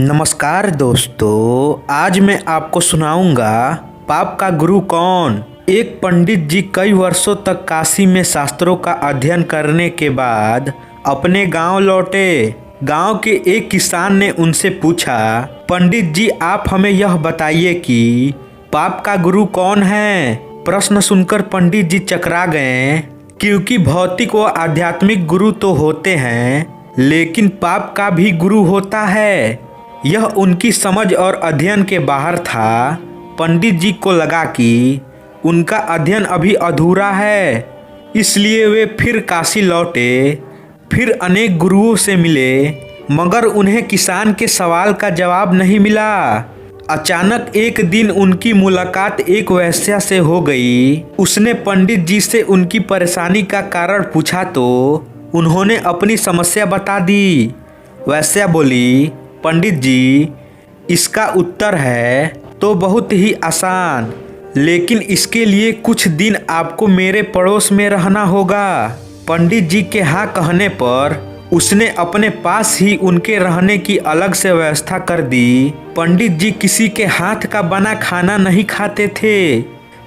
नमस्कार दोस्तों, आज मैं आपको सुनाऊंगा पाप का गुरु कौन। एक पंडित जी कई वर्षों तक काशी में शास्त्रों का अध्ययन करने के बाद अपने गांव लौटे। गांव के एक किसान ने उनसे पूछा, पंडित जी आप हमें यह बताइए कि पाप का गुरु कौन है। प्रश्न सुनकर पंडित जी चकरा गए, क्योंकि भौतिक व आध्यात्मिक गुरु तो होते हैं, लेकिन पाप का भी गुरु होता है। यह उनकी समझ और अध्ययन के बाहर था। पंडित जी को लगा कि उनका अध्ययन अभी अधूरा है, इसलिए वे फिर काशी लौटे। फिर अनेक गुरुओं से मिले, मगर उन्हें किसान के सवाल का जवाब नहीं मिला। अचानक एक दिन उनकी मुलाकात एक वैश्या से हो गई। उसने पंडित जी से उनकी परेशानी का कारण पूछा तो उन्होंने अपनी समस्या बता दी। वैश्या बोली, पंडित जी इसका उत्तर है तो बहुत ही आसान, लेकिन इसके लिए कुछ दिन आपको मेरे पड़ोस में रहना होगा। पंडित जी के हाँ कहने पर उसने अपने पास ही उनके रहने की अलग से व्यवस्था कर दी। पंडित जी किसी के हाथ का बना खाना नहीं खाते थे।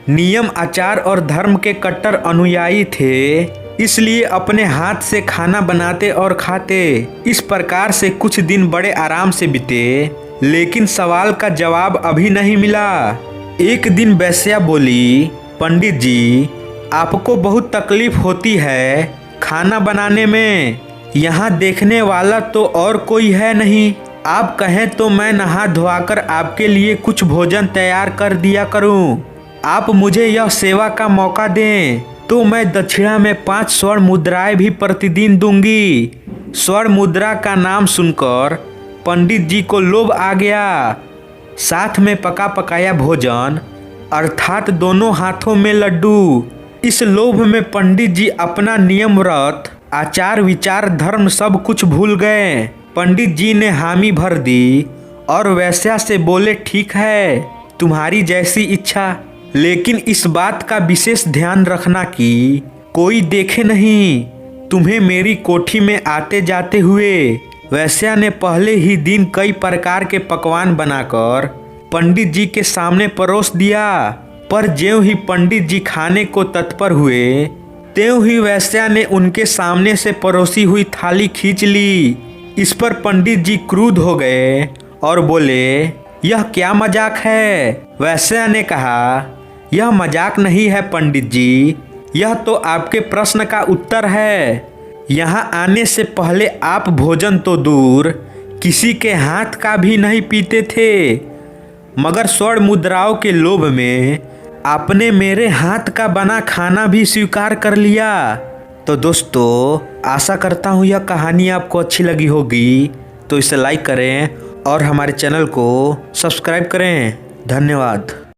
नियम आचार और धर्म के कट्टर अनुयायी थे, इसलिए अपने हाथ से खाना बनाते और खाते। इस प्रकार से कुछ दिन बड़े आराम से बीते, लेकिन सवाल का जवाब अभी नहीं मिला। एक दिन वैश्या बोली, पंडित जी आपको बहुत तकलीफ होती है खाना बनाने में। यहाँ देखने वाला तो और कोई है नहीं। आप कहें तो मैं नहा धोआकर आपके लिए कुछ भोजन तैयार कर दिया करूँ। आप मुझे यह सेवा का मौका दें तो मैं दक्षिणा में 5 स्वर्ण मुद्राएं भी प्रतिदिन दूंगी। स्वर्ण मुद्रा का नाम सुनकर पंडित जी को लोभ आ गया। साथ में पका पकाया भोजन, अर्थात दोनों हाथों में लड्डू। इस लोभ में पंडित जी अपना नियम व्रत आचार विचार धर्म सब कुछ भूल गए। पंडित जी ने हामी भर दी और वैश्या से बोले, ठीक है तुम्हारी जैसी इच्छा, लेकिन इस बात का विशेष ध्यान रखना कि कोई देखे नहीं तुम्हें मेरी कोठी में आते जाते हुए। वैश्या ने पहले ही दिन कई प्रकार के पकवान बनाकर पंडित जी के सामने परोस दिया, पर ज्यों ही पंडित जी खाने को तत्पर हुए, त्यों ही वैश्या ने उनके सामने से परोसी हुई थाली खींच ली। इस पर पंडित जी क्रुद्ध हो गए और बोले, यह क्या मजाक है। वैश्या ने कहा, यह मजाक नहीं है पंडित जी, यह तो आपके प्रश्न का उत्तर है। यहाँ आने से पहले आप भोजन तो दूर किसी के हाथ का भी नहीं पीते थे, मगर स्वर्ण मुद्राओं के लोभ में आपने मेरे हाथ का बना खाना भी स्वीकार कर लिया। तो दोस्तों, आशा करता हूँ यह कहानी आपको अच्छी लगी होगी, तो इसे लाइक करें और हमारे चैनल को सब्सक्राइब करें। धन्यवाद।